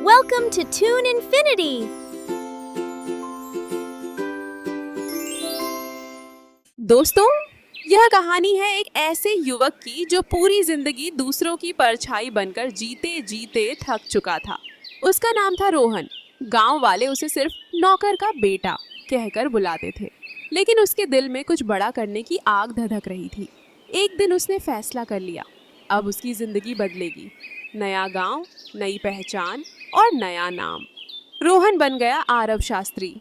Welcome to Toon Infinity! दोस्तों, यह कहानी है एक ऐसे युवक की जो पूरी जिंदगी दूसरों की परछाई बनकर जीते जीते थक चुका था। उसका नाम था रोहन। गांव वाले उसे सिर्फ नौकर का बेटा कहकर बुलाते थे, लेकिन उसके दिल में कुछ बड़ा करने की आग धधक रही थी। एक दिन उसने फैसला कर लिया, अब उसकी जिंदगी बदलेगी। नया गांव, नई पहचान और नया नाम। रोहन बन गया आरव शास्त्री।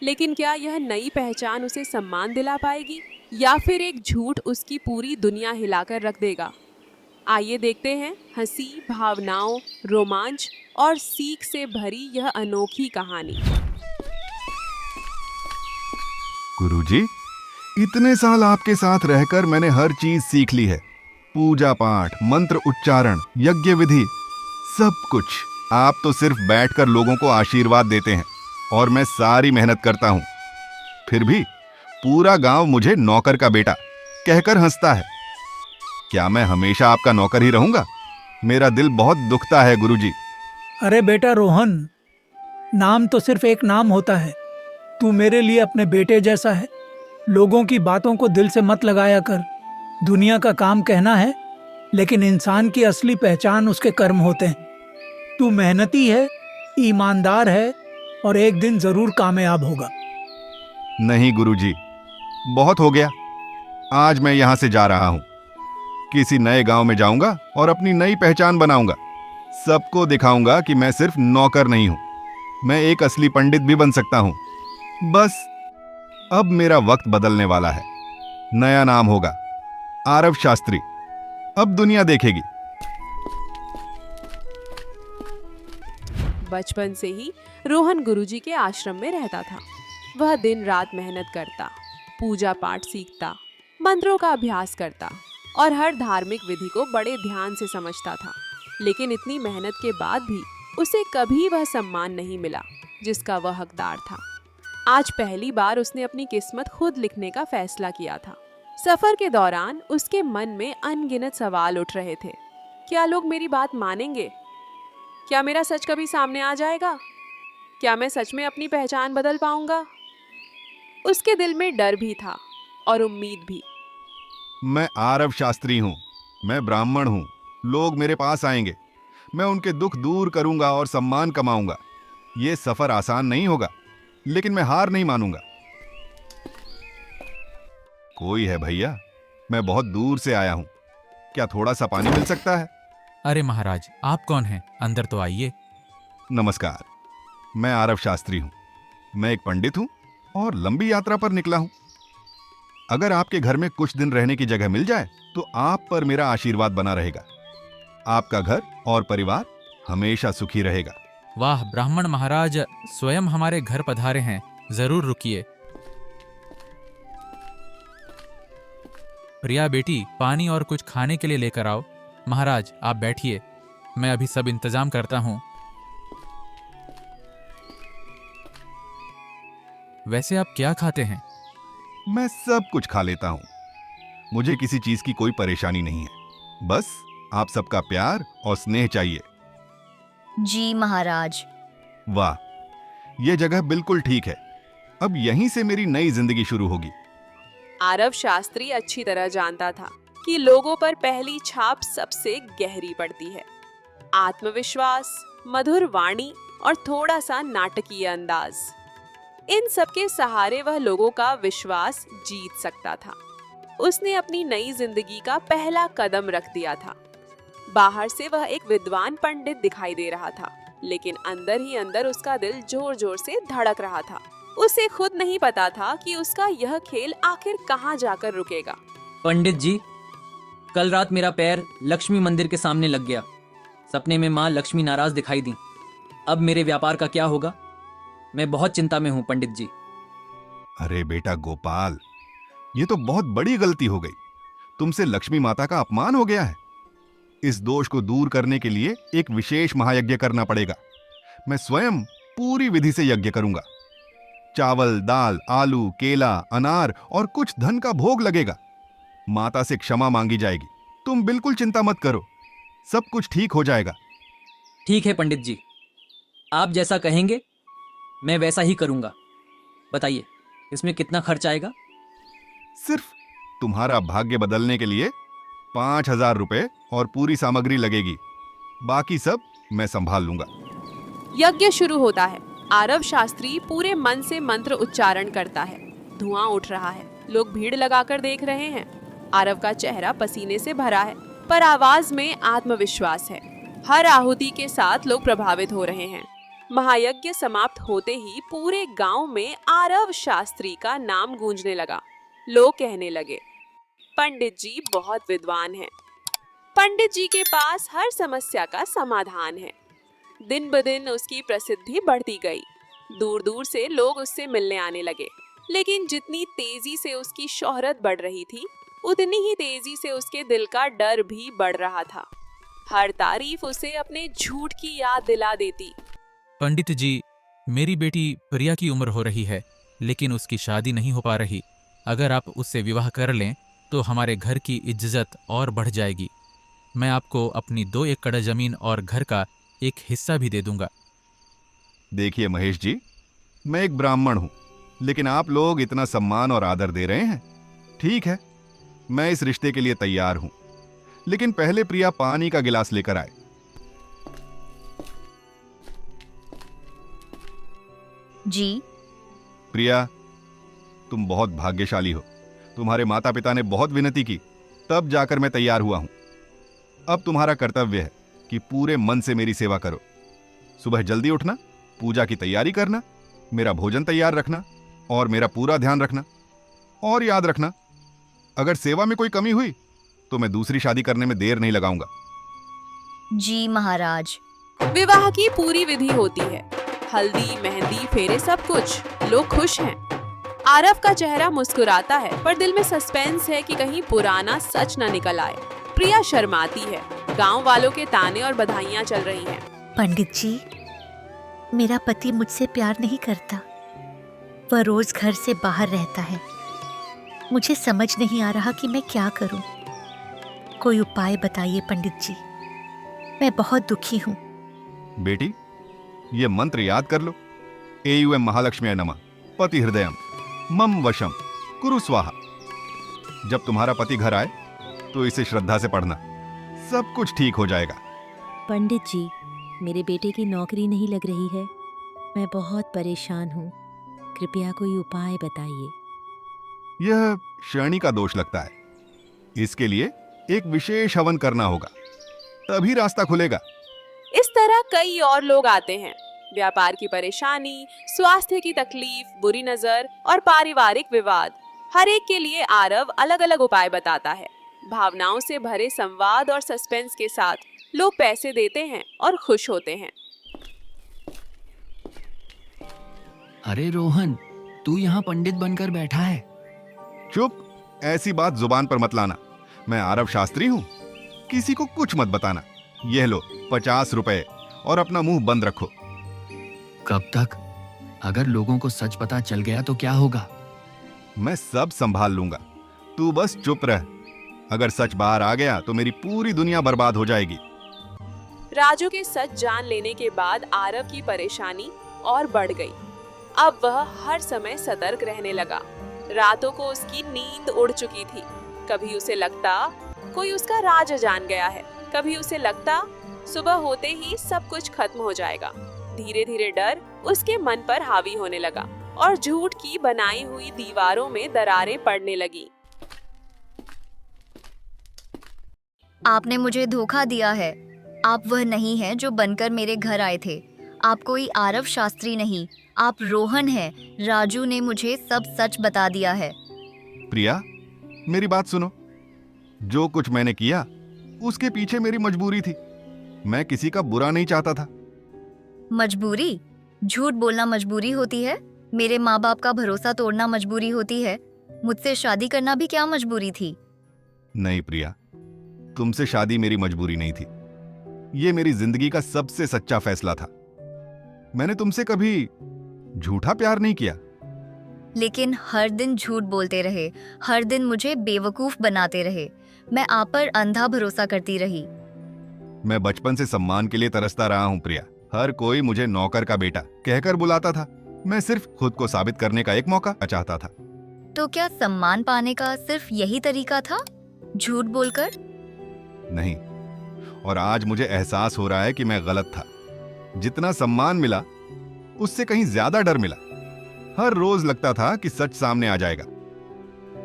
लेकिन क्या यह नई पहचान उसे सम्मान दिला पाएगी या फिर एक झूठ उसकी पूरी दुनिया हिलाकर रख देगा? आइए देखते हैं हंसी, भावनाओं, रोमांच और सीख से भरी यह अनोखी कहानी। गुरुजी, इतने साल आपके साथ रहकर मैंने हर चीज सीख ली है। पूजा पाठ, मंत्र उच्चारण, यज्ञ विधि, सब कुछ। आप तो सिर्फ बैठकर लोगों को आशीर्वाद देते हैं और मैं सारी मेहनत करता हूँ। फिर भी पूरा गांव मुझे नौकर का बेटा कहकर हंसता है। क्या मैं हमेशा आपका नौकर ही रहूंगा? मेरा दिल बहुत दुखता है गुरुजी। अरे बेटा रोहन, नाम तो सिर्फ एक नाम होता है। तू मेरे लिए अपने बेटे जैसा है। लोगों की बातों को दिल से मत लगाया कर। दुनिया का काम कहना है, लेकिन इंसान की असली पहचान उसके कर्म होते हैं। तू मेहनती है, ईमानदार है और एक दिन जरूर कामयाब होगा। नहीं गुरुजी, बहुत हो गया। आज मैं यहाँ से जा रहा हूँ। किसी नए गांव में जाऊंगा और अपनी नई पहचान बनाऊंगा। सबको दिखाऊंगा कि मैं सिर्फ नौकर नहीं हूँ, मैं एक असली पंडित भी बन सकता हूँ। बस अब मेरा वक्त बदलने वाला है। नया नाम होगा आरव शास्त्री। अब दुनिया देखेगी। बचपन से ही रोहन गुरुजी के आश्रम में रहता था। वह दिन रात मेहनत करता, पूजा पाठ सीखता, मंत्रों का अभ्यास करता और हर धार्मिक विधि को बड़े ध्यान से समझता था। लेकिन इतनी मेहनत के बाद भी उसे कभी वह सम्मान नहीं मिला जिसका वह हकदार था। आज पहली बार उसने अपनी किस्मत खुद लिखने का फैसला किया था। सफर के दौरान उसके मन में अनगिनत सवाल उठ रहे थे। क्या लोग मेरी बात मानेंगे? क्या मेरा सच कभी सामने आ जाएगा? क्या मैं सच में अपनी पहचान बदल पाऊंगा? उसके दिल में डर भी था और उम्मीद भी। मैं आरव शास्त्री हूँ, मैं ब्राह्मण हूँ। लोग मेरे पास आएंगे, मैं उनके दुख दूर करूंगा और सम्मान कमाऊंगा। ये सफर आसान नहीं होगा, लेकिन मैं हार नहीं मानूंगा। कोई है भैया? मैं बहुत दूर से आया हूँ, क्या थोड़ा सा पानी मिल सकता है? अरे महाराज, आप कौन हैं? अंदर तो आइए। नमस्कार, मैं आरव शास्त्री हूँ। मैं एक पंडित हूँ और लंबी यात्रा पर निकला हूँ। अगर आपके घर में कुछ दिन रहने की जगह मिल जाए तो आप पर मेरा आशीर्वाद बना रहेगा। आपका घर और परिवार हमेशा सुखी रहेगा। वाह ब्राह्मण महाराज, स्वयं हमारे घर पधारे हैं। जरूर रुकिए। प्रिया बेटी, पानी और कुछ खाने के लिए लेकर आओ। महाराज आप बैठिए, मैं अभी सब इंतजाम करता हूँ। वैसे आप क्या खाते हैं? मैं सब कुछ खा लेता हूँ। मुझे किसी चीज की कोई परेशानी नहीं है। बस आप सबका प्यार और स्नेह चाहिए। जी महाराज। वाह, ये जगह बिल्कुल ठीक है। अब यहीं से मेरी नई जिंदगी शुरू होगी। आरव शास्त्री अच्छी तरह जानता था कि लोगों पर पहली छाप सबसे गहरी पड़ती है। आत्मविश्वास, मधुर वाणी और थोड़ा सा नाटकीय अंदाज, इन सबके सहारे वह लोगों का विश्वास जीत सकता था। उसने अपनी नई जिंदगी का पहला कदम रख दिया था। बाहर से वह एक विद्वान पंडित दिखाई दे रहा था, लेकिन अंदर ही अंदर उसका दिल जोर जोर से धड़क रहा था। उसे खुद नहीं पता था कि उसका यह खेल आखिर कहाँ जाकर रुकेगा। पंडित जी, कल रात मेरा पैर लक्ष्मी मंदिर के सामने लग गया। सपने में माँ लक्ष्मी नाराज दिखाई दी। अब मेरे व्यापार का क्या होगा? मैं बहुत चिंता में हूँ पंडित जी। अरे बेटा गोपाल, ये तो बहुत बड़ी गलती हो गई। तुमसे लक्ष्मी माता का अपमान हो गया है। इस दोष को दूर करने के लिए एक विशेष महायज्ञ करना पड़ेगा। मैं स्वयं पूरी विधि से यज्ञ करूंगा। चावल, दाल, आलू, केला, अनार और कुछ धन का भोग लगेगा। माता से क्षमा मांगी जाएगी। तुम बिल्कुल चिंता मत करो, सब कुछ ठीक हो जाएगा। ठीक है पंडित जी, आप जैसा कहेंगे मैं वैसा ही करूंगा। बताइए इसमें कितना खर्च आएगा? सिर्फ तुम्हारा भाग्य बदलने के लिए 5,000 रुपए और पूरी सामग्री लगेगी। बाकी सब मैं संभाल लूंगा। यज्ञ शुरू होता है। आरव शास्त्री पूरे मन से मंत्र उच्चारण करता है। धुआं उठ रहा है। लोग भीड़ लगाकर देख रहे हैं। आरव का चेहरा पसीने से भरा है, पर आवाज में आत्मविश्वास है। हर आहुति के साथ लोग प्रभावित हो रहे हैं। महायज्ञ समाप्त होते ही पूरे गांव में आरव शास्त्री का नाम गूंजने लगा। लोग कहने लगे, पंडित जी बहुत विद्वान हैं। पंडित जी के पास हर समस्या का समाधान है। दिन ब दिन उसकी प्रसिद्धि बढ़ती गई। दूर दूर से लोग उससे मिलने आने लगे। लेकिन जितनी तेजी से उसकी शोहरत बढ़ रही थी, उतनी ही तेजी से उसके दिल का डर भी बढ़ रहा था। हर तारीफ उसे अपने झूठ की याद दिला देती। पंडित जी, मेरी बेटी प्रिया की उम्र हो रही है, लेकिन उसकी शादी नहीं हो पा रही। अगर आप उससे विवाह कर लें तो हमारे घर की इज्जत और बढ़ जाएगी। मैं आपको अपनी 2 एकड़ जमीन और घर का एक हिस्सा भी दे दूंगा। देखिए महेश जी, मैं एक ब्राह्मण हूं, लेकिन आप लोग इतना सम्मान और आदर दे रहे हैं। ठीक है, मैं इस रिश्ते के लिए तैयार हूं, लेकिन पहले प्रिया पानी का गिलास लेकर आए। जी। प्रिया, तुम बहुत भाग्यशाली हो। तुम्हारे माता पिता ने बहुत विनती की, तब जाकर मैं तैयार हुआ हूं। अब तुम्हारा कर्तव्य है कि पूरे मन से मेरी सेवा करो। सुबह जल्दी उठना, पूजा की तैयारी करना, मेरा भोजन तैयार रखना और मेरा पूरा ध्यान रखना। और याद रखना, अगर सेवा में कोई कमी हुई तो मैं दूसरी शादी करने में देर नहीं लगाऊंगा। जी महाराज। विवाह की पूरी विधि होती है। हल्दी, मेहंदी, फेरे, सब कुछ। लोग खुश हैं। आरव का चेहरा मुस्कुराता है, पर दिल में सस्पेंस है कि कहीं पुराना सच न निकल आए। प्रिया शर्माती है। गांव वालों के ताने और बधाइयां चल रही हैं। पंडित जी, मेरा पति मुझसे प्यार नहीं करता। वह रोज घर से बाहर रहता है। मुझे समझ नहीं आ रहा कि मैं क्या करूं। कोई उपाय बताइए पंडित जी, मैं बहुत दुखी हूं। बेटी, ये मंत्र याद कर लो। एयुएम महालक्ष्मी नमः पति हृदयम मम वशम कुरु स्वाहा। जब तुम्हारा पति घर आए तो इसे श्रद्धा से पढ़ना, सब कुछ ठीक हो जाएगा। पंडित जी, मेरे बेटे की नौकरी नहीं लग रही है। मैं बहुत परेशान हूँ। कृपया कोई उपाय बताइए। यह शनि का दोष लगता है। इसके लिए एक विशेष हवन करना होगा, तभी रास्ता खुलेगा। इस तरह कई और लोग आते हैं। व्यापार की परेशानी, स्वास्थ्य की तकलीफ, बुरी नजर और पारिवारिक विवाद, हर एक के लिए आरव अलग अलग उपाय बताता है। भावनाओं से भरे संवाद और सस्पेंस के साथ लोग पैसे देते हैं और खुश होते हैं। अरे रोहन, तू यहाँ पंडित बनकर बैठा है। चुप, ऐसी बात जुबान पर मत लाना। मैं आरव शास्त्री हूँ, किसी को कुछ मत बताना। यह लो 50 रुपए और अपना मुंह बंद रखो। कब तक? अगर लोगों को सच पता चल गया तो क्या होगा? मैं सब संभाल लूंगा, तू बस चुप रह। अगर सच बाहर आ गया तो मेरी पूरी दुनिया बर्बाद हो जाएगी। राजू के सच जान लेने के बाद आरव की परेशानी और बढ़ गई। अब वह हर समय सतर्क रहने लगा। रातों को उसकी नींद उड़ चुकी थी। कभी उसे लगता कोई उसका राज जान गया है, कभी उसे लगता सुबह होते ही सब कुछ खत्म हो जाएगा। धीरे धीरे डर उसके मन पर हावी होने लगा और झूठ की बनाई हुई दीवारों में दरारें पड़ने लगी। आपने मुझे धोखा दिया है। आप वह नहीं हैं जो बनकर मेरे घर आए थे। आप कोई आरव शास्त्री नहीं, आप रोहन हैं। राजू ने मुझे सब सच बता दिया है। प्रिया, मेरी बात सुनो। जो कुछ मैंने किया उसके पीछे मेरी मजबूरी थी। मैं किसी का बुरा नहीं चाहता था। मजबूरी? झूठ बोलना मजबूरी होती है? मेरे माँ बाप का भरोसा तोड़ना मजबूरी होती है? मुझसे शादी करना भी क्या मजबूरी थी? नहीं प्रिया, तुमसे शादी मेरी मजबूरी नहीं थी। ये मेरी जिंदगी का सबसे सच्चा फैसला था। मैंने तुमसे कभी झूठा प्यार नहीं किया। लेकिन हर दिन झूठ बोलते रहे, हर दिन मुझे बेवकूफ बनाते रहे। मैं आप पर अंधा भरोसा करती रही। मैं बचपन से सम्मान के लिए तरसता रहा हूं प्रिया, हर कोई मुझे नौकर का बेटा कहकर बुलाता था। मैं सिर्फ खुद को साबित करने का एक मौका चाहता था। तो क्या सम्मान पाने का सिर्फ यही तरीका था, झूठ बोलकर? नहीं, और आज मुझे एहसास हो रहा है कि मैं गलत था। जितना सम्मान मिला उससे कहीं ज्यादा डर मिला। हर रोज लगता था कि सच सामने आ जाएगा।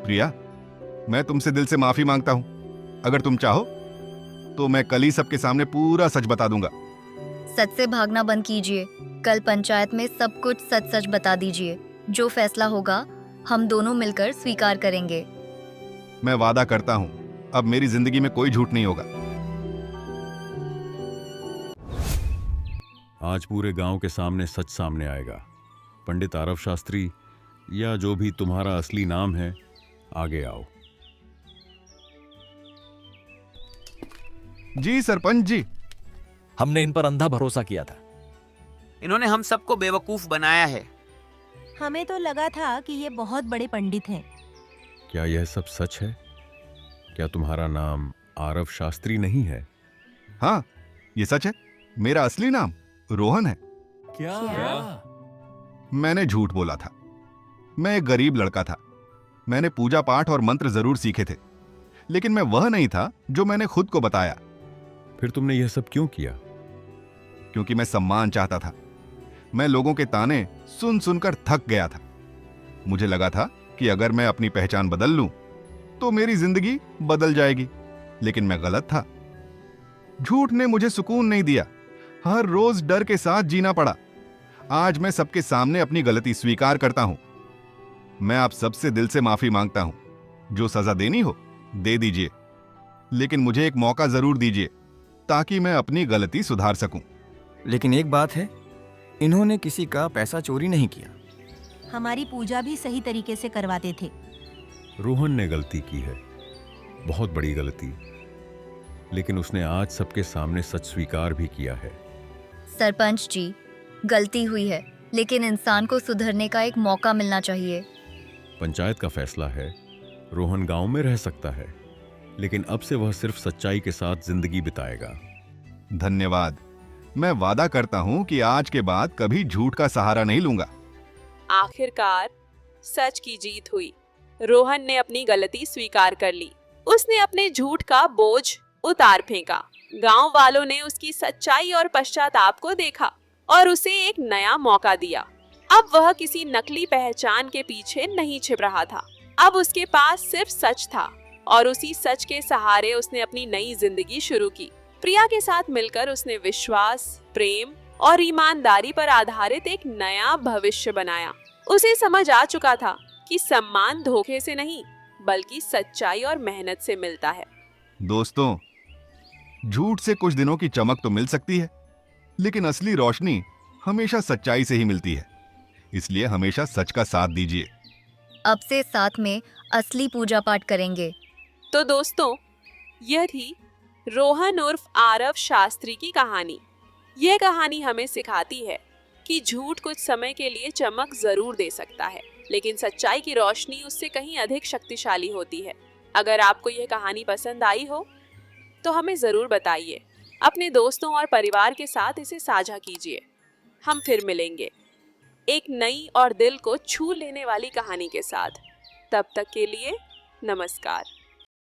प्रिया, मैं तुमसे दिल से माफी मांगता हूं। अगर तुम चाहो तो मैं कल ही सबके सामने पूरा सच बता दूंगा। सच से भागना बंद कीजिए। कल पंचायत में सब कुछ सच सच बता दीजिए। जो फैसला होगा हम दोनों मिलकर स्वीकार करेंगे। मैं वादा करता हूं, अब मेरी जिंदगी में कोई झूठ नहीं होगा। आज पूरे गांव के सामने सच सामने आएगा। पंडित आरव शास्त्री, या जो भी तुम्हारा असली नाम है, आगे आओ। जी सरपंच जी। हमने इन पर अंधा भरोसा किया था। इन्होंने हम सबको बेवकूफ बनाया है। हमें तो लगा था कि ये बहुत बड़े पंडित हैं। क्या यह सब सच है? क्या तुम्हारा नाम आरव शास्त्री नहीं है? हाँ, ये सच है। मेरा असली नाम रोहन है। क्या? मैंने झूठ बोला था। मैं एक गरीब लड़का था। मैंने पूजा पाठ और मंत्र जरूर सीखे थे, लेकिन मैं वह नहीं था जो मैंने खुद को बताया। फिर तुमने यह सब क्यों किया? क्योंकि मैं सम्मान चाहता था। मैं लोगों के ताने सुन सुनकर थक गया था। मुझे लगा था कि अगर मैं अपनी पहचान बदल लूं तो मेरी जिंदगी बदल जाएगी, लेकिन मैं गलत था। झूठ ने मुझे सुकून नहीं दिया। हर रोज डर के साथ जीना पड़ा। आज मैं सबके सामने अपनी गलती स्वीकार करता हूं। मैं आप सबसे दिल से माफी मांगता हूं। जो सजा देनी हो दे दीजिए, लेकिन मुझे एक मौका जरूर दीजिए ताकि मैं अपनी गलती सुधार सकूं। लेकिन एक बात है, इन्होंने किसी का पैसा चोरी नहीं किया। हमारी पूजा भी सही तरीके से करवाते थे। रोहन ने गलती की है, बहुत बड़ी गलती, लेकिन उसने आज सबके सामने सच स्वीकार भी किया है। सरपंच जी, गलती हुई है, लेकिन इंसान को सुधरने का एक मौका मिलना चाहिए। पंचायत का फैसला है, रोहन गांव में रह सकता है, लेकिन अब से वह सिर्फ सच्चाई के साथ जिंदगी बिताएगा। धन्यवाद। मैं वादा करता हूं कि आज के बाद कभी झूठ का सहारा नहीं लूंगा। आखिरकार सच की जीत हुई। रोहन ने अपनी गलती स्वीकार कर ली। उसने अपने झूठ का बोझ उतार फेंका। गांव वालों ने उसकी सच्चाई और पश्चाताप को देखा और उसे एक नया मौका दिया। अब वह किसी नकली पहचान के पीछे नहीं छिप रहा था। अब उसके पास सिर्फ सच था और उसी सच के सहारे उसने अपनी नई जिंदगी शुरू की। प्रिया के साथ मिलकर उसने विश्वास, प्रेम और ईमानदारी पर आधारित एक नया भविष्य बनाया। उसे समझ आ चुका था कि सम्मान धोखे से नहीं, बल्कि सच्चाई और मेहनत से मिलता है। दोस्तों, झूठ से कुछ दिनों की चमक तो मिल सकती है, लेकिन असली रोशनी हमेशा सच्चाई से ही मिलती है। इसलिए हमेशा सच का साथ दीजिए। अब से साथ में असली पूजा पाठ करेंगे। तो दोस्तों, यह थी रोहन उर्फ आरव शास्त्री की कहानी। यह कहानी हमें सिखाती है कि झूठ कुछ समय के लिए चमक जरूर दे सकता है, लेकिन सच्चाई की रोशनी उससे कहीं अधिक शक्तिशाली होती है। अगर आपको यह कहानी पसंद आई हो तो हमें जरूर बताइए। अपने दोस्तों और परिवार के साथ इसे साझा कीजिए। हम फिर मिलेंगे एक नई और दिल को छू लेने वाली कहानी के साथ। तब तक के लिए नमस्कार।